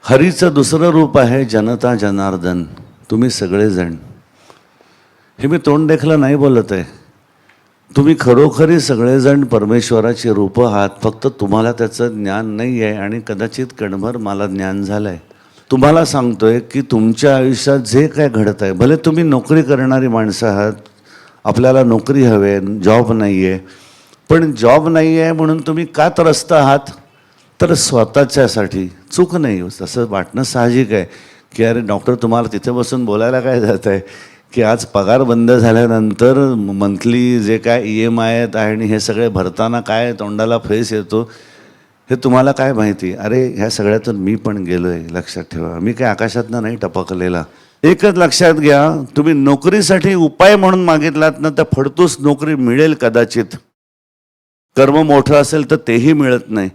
हरीचं दुसरं रूप आहे जनता जनार्दन. तुम्ही सगळेजण, हे मी तोंड देखलं नाही बोलत आहे, तुम्ही खरोखरी सगळेजण परमेश्वराची रूपं आहात. फक्त तुम्हाला त्याचं ज्ञान नाही आहे आणि कदाचित कणभर मला ज्ञान झालं आहे. तुम्हाला सांगतोय की तुमच्या आयुष्यात जे काय घडत आहे, भले तुम्ही नोकरी करणारी माणसं आहात, आपल्याला नोकरी हवे, जॉब नाही आहे, पण जॉब नाही आहे म्हणून तुम्ही का त्रस्त आहात? तर स्वतःच्यासाठी. चूक नाही, तसं वाटणं साहजिक आहे की अरे डॉक्टर तुम्हाला तिथे बसून बोलायला काय जात आहे की आज पगार बंद झाल्यानंतर मंथली जे काय EMI आहेत आणि हे सगळे भरताना काय तोंडाला फेस येतो हे तुम्हाला काय माहिती? अरे ह्या सगळ्यातून मी पण गेलो आहे, लक्षात ठेवा. मी काय आकाशातनं नाही टपकलेला. एकच लक्षात घ्या, तुम्ही नोकरीसाठी उपाय म्हणून मागितलात ना तर फडतूस नोकरी मिळेल कदाचित. कर्म मोठं असेल तर तेही मिळत नाही.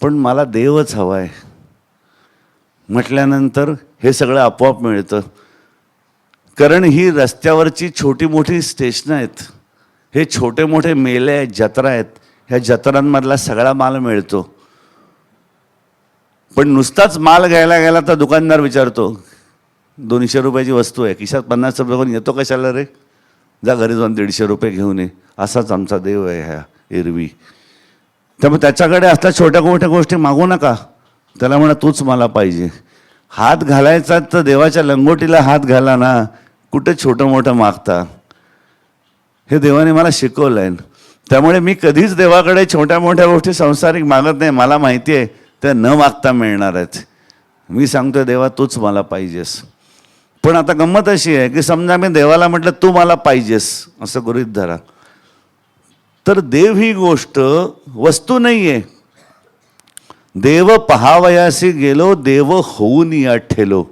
पण मला देवच हवा आहे म्हटल्यानंतर हे सगळं आपोआप मिळतं. कारण ही रस्त्यावरची छोटी मोठी स्टेशनं आहेत, हे छोटे मोठे मेले आहेत, जत्रा आहेत. ह्या जत्रांमधला सगळा माल मिळतो. पण नुसताच माल घ्यायला गेला तर दुकानदार विचारतो 200 रुपयाची वस्तू आहे, खिशात 50 रुपये घेऊन येतो कशाला रे? जा घरी जाऊन 150 रुपये घेऊन ये. असाच आमचा देव आहे ह्या एरवी. त्यामुळे त्याच्याकडे असल्या छोट्या मोठ्या गोष्टी मागू नका. त्याला म्हणा तूच मला पाहिजे. हात घालायचा तर देवाच्या लंगोटीला हात घाला ना, कुठे छोटं मोठं मागता. हे देवाने मला शिकवलं आहे. त्यामुळे मी कधीच देवाकडे छोट्या मोठ्या गोष्टी संसारिक मागत नाही. मला माहिती आहे त्या न मागता मिळणार आहेत. मी सांगतोय देवा तूच मला पाहिजेस. पण आता गंमत अशी आहे की समजा मी देवाला म्हटलं तू मला पाहिजेस असं गृहीत धरा, तर देव ही गोष्ट वस्तू नाही आहे. देव पहावयासी गेलो, देव होऊन या ठेलो.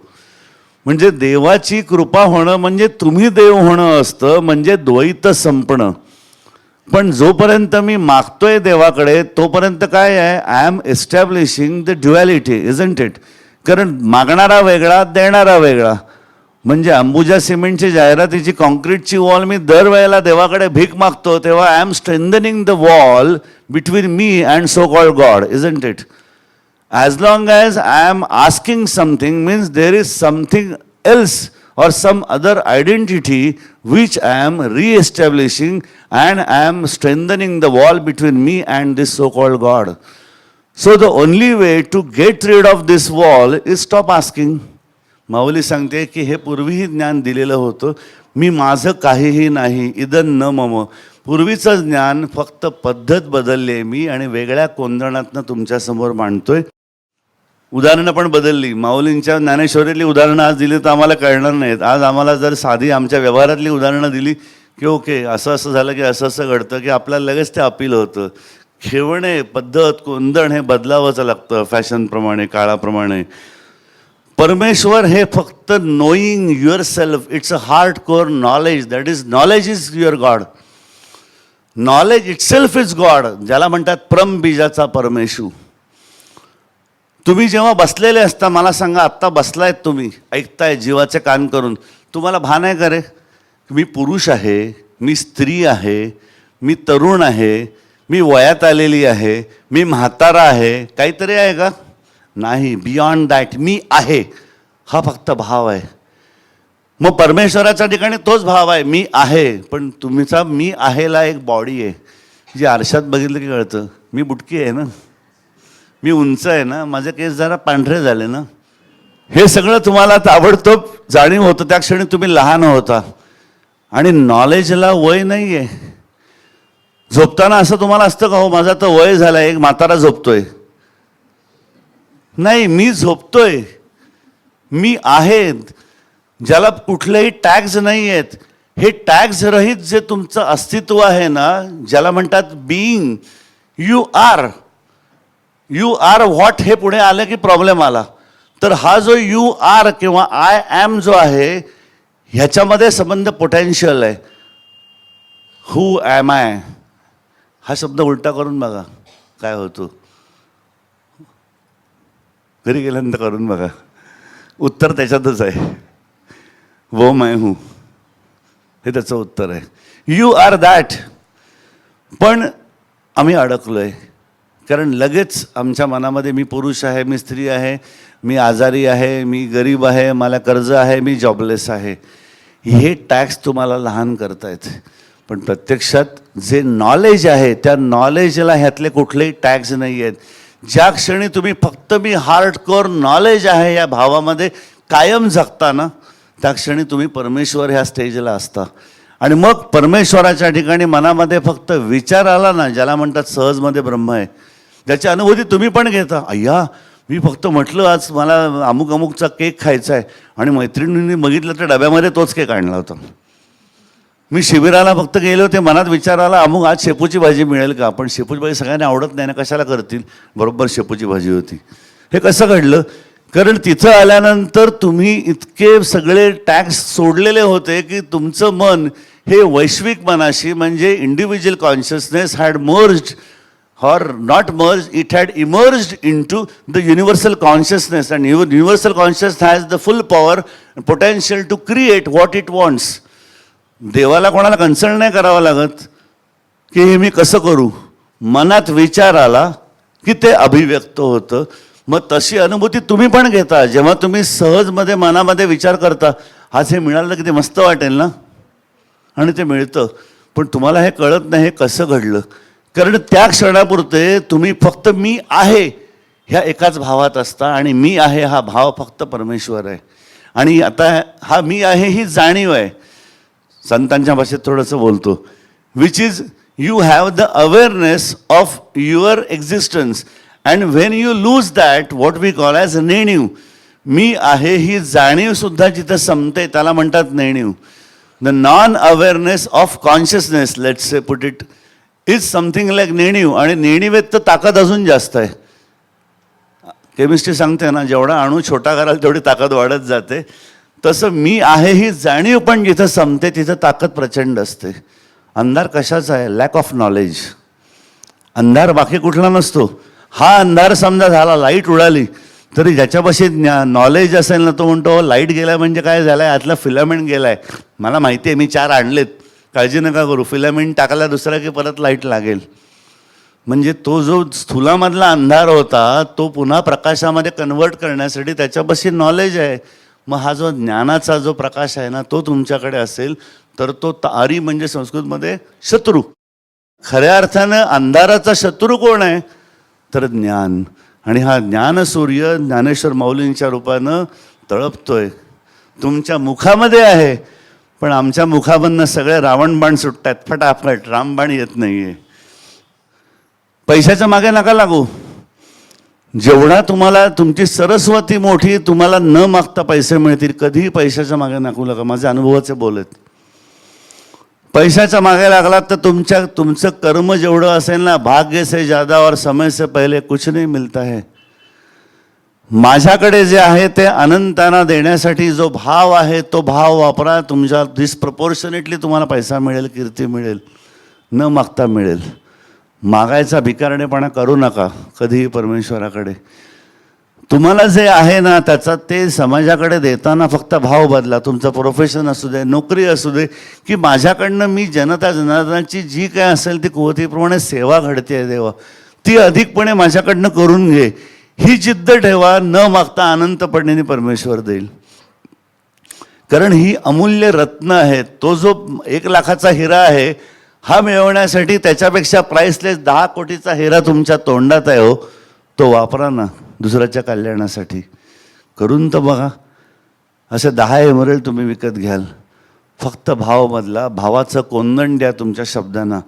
म्हणजे देवाची कृपा होणं म्हणजे तुम्ही देव होणं असतं, म्हणजे द्वैत संपणं. पण जोपर्यंत मी मागतोय देवाकडे तोपर्यंत काय आहे, I am establishing the duality, isn't it. कारण मागणारा वेगळा, देणारा वेगळा. म्हणजे अंबुजा सिमेंटची जाहिरातीची कॉन्क्रीटची वॉल मी दरवेळेला देवाकडे भीक मागतो तेव्हा I am strengthening the wall between me and so called God, isn't it. As long as I am asking something means there is something else or some other identity which I am re-establishing and I am strengthening the wall between me and this so-called God. So the only way to get rid of this wall is stop asking. माऊली सांगते की हे पूर्वीही ज्ञान दिलेलं होतं, मी माझं काहीही नाही, इदं न मम. पूर्वीचं ज्ञान फक्त पद्धत बदलली आहे मी आणि वेगळ्या कोंदणातनं तुमच्यासमोर मांडतोय. उदाहरणं पण बदलली. माऊलींच्या ज्ञानेश्वरीतली उदाहरणं आज दिली तर आम्हाला कळणार नाहीत. आज आम्हाला जर साधी आमच्या व्यवहारातली उदाहरणं दिली की ओके असं असं झालं की असं असं घडतं की आपल्याला लगेच ते अपील होतं. खेवणे, पद्धत, कोंदण हे बदलावंच लागतं फॅशनप्रमाणे, काळाप्रमाणे. परमेश्वर हे फक्त knowing your self, it's a hard core knowledge. That is knowledge is your God. Knowledge it self is God, ज्याला म्हणतात परमबीजाचा परमेश्वर. तुम्ही जेव्हा बसलेले असता, मला सांगा आत्ता बसलायत तुम्ही, ऐकताय जीवाचे कान करून, तुम्हाला भान आहे का रे मी पुरुष आहे, मी स्त्री आहे, मी तरुण आहे, मी वयात आलेली आहे, मी म्हातारा आहे, काहीतरी आहे का? नाही. बियॉन्ड दॅट मी आहे हा फक्त भाव आहे. मग परमेश्वराच्या ठिकाणी तोच भाव आहे, मी आहे. पण तुमचा मी आहेला एक बॉडी आहे जी आरशात बघितलं की कळतं मी बुटकी आहे ना, मी उंच आहे ना, माझे केस जरा पांढरे झाले ना. हे सगळं तुम्हाला ताबडतोब जाणीव होतं त्या क्षणी तुम्ही लहान होता. आणि नॉलेजला वय नाही आहे. झोपताना असं तुम्हाला असतं का हो माझा तर वय झालं, एक म्हातारा झोपतोय? नाही, मी झोपतोय, मी आहे, ज्याला कुठलेही टॅग्स नाही आहेत. हे टॅग्स रहित जे तुमचं अस्तित्व आहे ना, ज्याला म्हणतात बीइंग, यू आर व्हॉट, हे पुढे आलं की प्रॉब्लेम आला. तर हा जो यू आर किंवा आय ॲम जो आहे, ह्याच्यामध्ये संबंध पोटेन्शियल आहे. हू ॲम आय हा शब्द उलटा करून बघा काय होतो. घरी गेल्यानंतर करून बघा, उत्तर त्याच्यातच आहे. वो मैं हूँ हे त्याचं उत्तर आहे. You are that. पण आम्ही अडकलोय, कारण लगेच आमच्या मनामध्ये मी पुरुष आहे, मी स्त्री आहे, मी आजारी आहे, मी गरीब आहे, मला कर्ज आहे, मी जॉबलेस आहे, हे टॅक्स तुम्हाला लहान करतायत. पण प्रत्यक्षात जे नॉलेज आहे त्या नॉलेजला ह्यातले कुठलेही टॅक्स नाही आहेत. ज्या क्षणी तुम्ही फक्त मी हार्डकोर नॉलेज आहे या भावामध्ये कायम जगता ना, त्या क्षणी तुम्ही परमेश्वर ह्या स्टेजला असता. आणि मग परमेश्वराच्या ठिकाणी मनामध्ये फक्त विचार आला ना, ज्याला म्हणतात सहजमध्ये ब्रह्म आहे, ज्याची अनुभूती तुम्ही पण घेता. अय्या, मी फक्त म्हटलं आज मला अमुक अमुकचा केक खायचा आहे आणि मैत्रिणींनी बघितलं तर डब्यामध्ये तोच केक आणला होता. मी शिबिराला फक्त गेले होते, मनात विचार आला अमुक आज शेपूची भाजी मिळेल का, पण शेपूची भाजी सगळ्यांना आवडत नाही ना, कशाला करतील, बरोबर शेपूची भाजी होती. हे कसं घडलं? कारण तिथं आल्यानंतर तुम्ही इतके सगळे टॅक्स सोडलेले होते की तुमचं मन हे वैश्विक मनाशी, म्हणजे individual consciousness had merged or not merged, it had emerged into the universal consciousness, and universal consciousness has the full power and potential to create what it wants. देवाला कोणाला कन्सल्ट नाही करावं लागत की हे मी कसं करू. मनात विचार आला की ते अभिव्यक्त होतं. मग तशी अनुभूती तुम्ही पण घेता जेव्हा तुम्ही सहजमध्ये मनामध्ये विचार करता, आज हे मिळालं की ते मस्त वाटेल ना, आणि ते मिळतं. पण तुम्हाला हे कळत नाही हे कसं घडलं, कारण त्या क्षणापुरते तुम्ही फक्त मी आहे ह्या एकाच भावात असता, आणि मी आहे हा भाव फक्त परमेश्वर आहे. आणि आता हा मी आहे ही जाणीव आहे. संतांच्या भाषेत थोडंसं बोलतो, which is you have the awareness of your existence, and when you lose that what we call as नेणीव. मी आहे ही जाणीवसुद्धा जिथं संपते त्याला म्हणतात नेणीव. The non awareness of consciousness, let's say put it, is something like नेणीव. आणि नेणीवेत तर ताकद अजून जास्त आहे. केमिस्ट्री सांगते ना, जेवढा अणू छोटा कराल तेवढी ताकद वाढत जाते. तसं मी आहे ही जाणीव पण जिथं संपते तिथं ताकद प्रचंड असते. अंधार कशाचा आहे? Lack of knowledge. अंधार बाकी कुठला नसतो. हा अंधार समजा झाला, लाईट उडाली, तरी ज्याच्यापाशी नॉलेज असेल ना, तो म्हणतो लाईट गेला म्हणजे काय झालं आहे, आतला फिलामेंट गेला आहे, मला माहिती आहे, मी 4 आणलेत, काळजी नका करू, फिलामेंट टाकायला दुसरा की परत लाईट लागेल. म्हणजे तो जो स्थूलामधला अंधार होता तो पुन्हा प्रकाशामध्ये कन्वर्ट करण्यासाठी त्याच्यापाशी नॉलेज आहे. मग हा जो ज्ञानाचा जो प्रकाश आहे ना, तो तुमच्याकडे असेल तर तो तारी म्हणजे संस्कृतमध्ये शत्रू. खऱ्या अर्थानं अंधाराचा शत्रू कोण आहे तर ज्ञान. आणि हा ज्ञानसूर्य ज्ञानेश्वर माऊलींच्या रूपानं तळपतोय, तुमच्या मुखामध्ये आहे. पण आमच्या मुखामधनं सगळे रावणबाण सुटतात फटाफट, रामबाण येत नाही आहे. पैशाच्या मागे नका लागू. जेवढा तुम्हाला तुमची सरस्वती मोठी, तुम्हाला न मागता पैसे मिळतील, कधीही पैशाच्या मागे नको लागा. माझे अनुभवाचे बोल आहेत. पैशाच्या मागे लागलात तर तुमचं कर्म जेवढं असेल ना, भाग्य से ज्यादा और समय से पहले कुछ नहीं मिलता है. माझ्याकडे जे आहे ते अनंतांना देण्यासाठी जो भाव आहे तो भाव वापरा. तुमच्या डिस्प्रपोर्शनेटली तुम्हाला पैसा मिळेल, कीर्ती मिळेल, न मागता मिळेल. मागायचा भिकारडेपणा करू नका कधीही परमेश्वराकडे. तुम्हाला जे आहे ना त्याचा ते समाजाकडे देताना फक्त भाव बदला. तुमचं प्रोफेशन असू दे, नोकरी असू दे, की माझ्याकडनं मी जनता जनार्दनाची जी काय असेल ती कुवतीप्रमाणे सेवा घडते आहे देवा, ती अधिकपणे माझ्याकडनं करून घे, ही जिद्द ठेवा. न मागता अनंतपणे परमेश्वर देईल. कारण ही अमूल्य रत्न आहेत. तो जो 1 लाखाचा हिरा आहे हा मिळवण्यासाठी त्याच्यापेक्षा प्राइसलेस 10 कोटीचा हिरा तुमच्या तोंडात आहे. हो, तो वापरा ना दुसऱ्याच्या कल्याणासाठी. करून तर बघा. असे 10 एमरेल्ड तुम्ही विकत घ्याल. फक्त भाव बदला, भावाचं कोंदण द्या तुमच्या शब्दांना.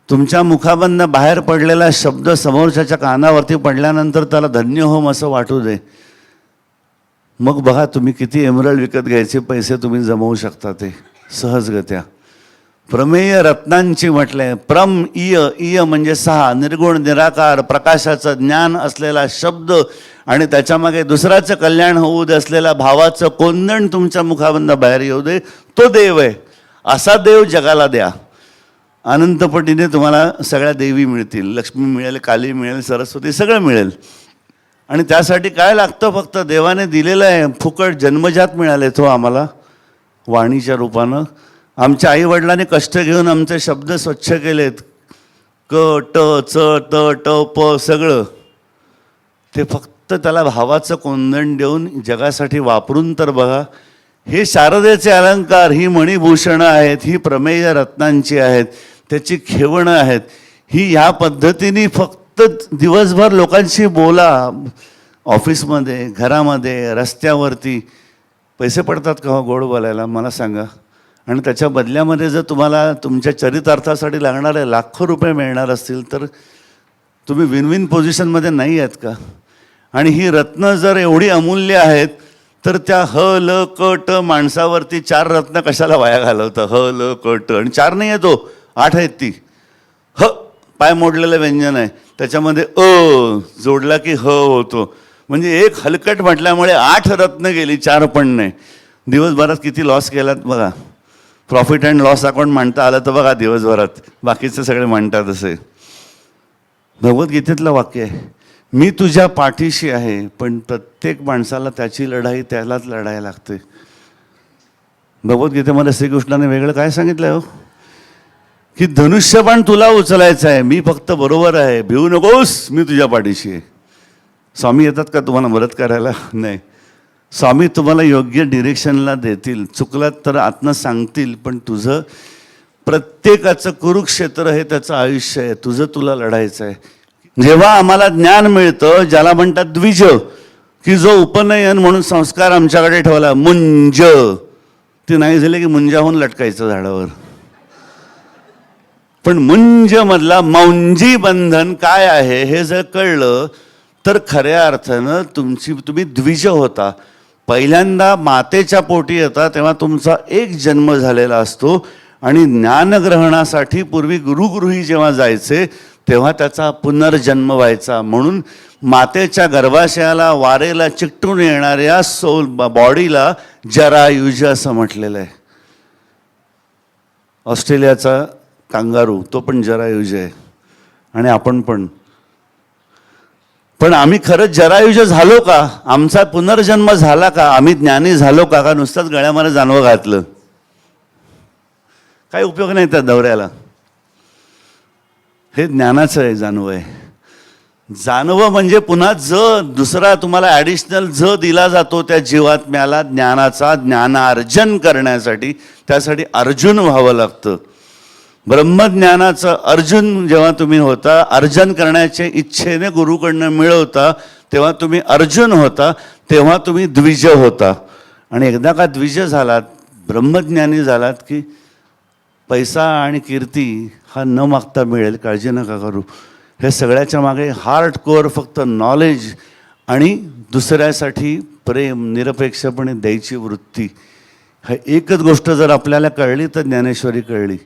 तुमच्या मुखाबंद बाहेर पडलेला शब्द समोरच्याच्या कानावरती पडल्यानंतर त्याला धन्य होम असं वाटू दे. मग बघा तुम्ही किती एमरल्ड विकत घ्यायचे पैसे तुम्ही जमवू शकता ते सहजगत्या. प्रमेय रत्नांची म्हटलंय. प्रम इय, इय म्हणजे 6, निर्गुण निराकार प्रकाशाचं ज्ञान असलेला शब्द आणि त्याच्यामागे दुसऱ्याचं कल्याण होऊ दे असलेल्या भावाचं कोंदण तुमच्या मुखाबंद बाहेर येऊ दे. तो देव आहे. असा देव जगाला द्या. अनंतपटीने तुम्हाला सगळ्या देवी मिळतील. लक्ष्मी मिळेल, काली मिळेल, सरस्वती सगळं मिळेल. आणि त्यासाठी काय लागतं? फक्त देवाने दिलेलं आहे. फुकट जन्मजात मिळाले तो आम्हाला वाणीच्या रूपानं. आमच्या आईवडिलांनी कष्ट घेऊन आमचे शब्द स्वच्छ केलेत. क ट च त ट प सगळं ते फक्त त्याला भावाचं कोंदण देऊन जगासाठी वापरून तर बघा. हे शारदेचे अलंकार, ही मणिभूषणं आहेत, ही प्रमेय रत्नांची आहेत, त्याची खेवणं आहेत. ही ह्या पद्धतीने फक्त दिवसभर लोकांशी बोला. ऑफिसमध्ये, घरामध्ये, रस्त्यावरती पैसे पडतात का हो गोड बोलायला? मला सांगा. आणि त्याच्या बदल्यामध्ये जर तुम्हाला तुमच्या चरितार्थासाठी लागणारे लाखो रुपये मिळणार असतील तर तुम्ही विन विन पोझिशनमध्ये नाही आहेत का? आणि ही रत्न जर एवढी अमूल्य आहेत तर त्या ह ल क ट माणसावरती 4 रत्न कशाला वाया घालवतं? ह ल क ट आणि 4 नाही येतो, 8 आहेत ती. ह पाय मोडलेलं व्यंजन आहे, त्याच्यामध्ये अ जोडला की ह होतो. म्हणजे एक हलकट म्हटल्यामुळे 8 रत्न गेली, 4 पण नाही. दिवसभरात किती लॉस केलात बघा. प्रॉफिट अँड लॉस अकाउंट मांडता आलं तर बघा दिवसभरात. बाकीचे सगळे मांडतात असे. भगवद्गीतेतलं वाक्य आहे, मी तुझ्या पाठीशी आहे. पण प्रत्येक माणसाला त्याची लढाई त्यालाच लढायला लागते. भगवद्गीतेमध्ये श्रीकृष्णाने वेगळं काय सांगितलं हो? की धनुष्यबाण तुला उचलायचं आहे, मी फक्त बरोबर आहे, भिवू नकोस, मी तुझ्या पाठीशी आहे. स्वामी येतात का तुम्हाला मदत करायला? नाही. स्वामी तुम्हाला योग्य डिरेक्शनला देतील. चुकलात तर आत्म सांगतील. पण तुझं प्रत्येकाचं कुरुक्षेत्र हे त्याचं आयुष्य आहे. तुझं तुला लढायचं आहे. जेव्हा आम्हाला ज्ञान मिळतं, ज्याला म्हणतात द्विज, की जो उपनयन म्हणून संस्कार आमच्याकडे ठेवला, मुंज, ते नाही झाले की मुंजाहून लटकायचं झाडावर. पण मुंज मधला मौंजी बंधन काय आहे हे जर कळलं तर खऱ्या अर्थानं तुम्ही द्विज होता. पहिल्यांदा मातेच्या पोटी येता तेव्हा तुमचा एक जन्म झालेला असतो. आणि ज्ञानग्रहणासाठी पूर्वी गुरुगृही जेव्हा जायचे तेव्हा त्याचा पुनर्जन्म व्हायचा. म्हणून मातेच्या गर्भाशयाला वारेला चिकटून येणाऱ्या बॉडीला जरायुज असं म्हटलेलं आहे. ऑस्ट्रेलियाचा कांगारू तो पण जरायुज आहे. आणि आपण पण आम्ही खरंच जरायुज झालो का? आमचा पुनर्जन्म झाला का? आम्ही ज्ञानी झालो का? नुसतंच गळ्यामध्ये जानवं घातलं? काही उपयोग नाही त्या दौऱ्याला. हे ज्ञानाचं आहे जानवं आहे. जानवं म्हणजे पुन्हा दुसरा तुम्हाला ॲडिशनल दिला जातो त्या जीवात्म्याला ज्ञानाचा, ज्ञानार्जन करण्यासाठी. त्यासाठी अर्जुन व्हावं लागतं. ब्रह्मज्ञानाचं अर्जुन जेव्हा तुम्ही होता, अर्जन करण्याच्या इच्छेने गुरुकडनं मिळवता, तेव्हा तुम्ही अर्जुन होता. तेव्हा तुम्ही द्विज होता. आणि एकदा का द्विज झालात, ब्रह्मज्ञानी झालात की पैसा आणि कीर्ती हा न मागता मिळेल. काळजी नका करू. हे सगळ्याच्या मागे हार्ड कोअर फक्त नॉलेज आणि दुसऱ्यासाठी प्रेम, निरपेक्षपणे द्यायची वृत्ती, हा एकच गोष्ट जर आपल्याला कळली तर ज्ञानेश्वरी कळली.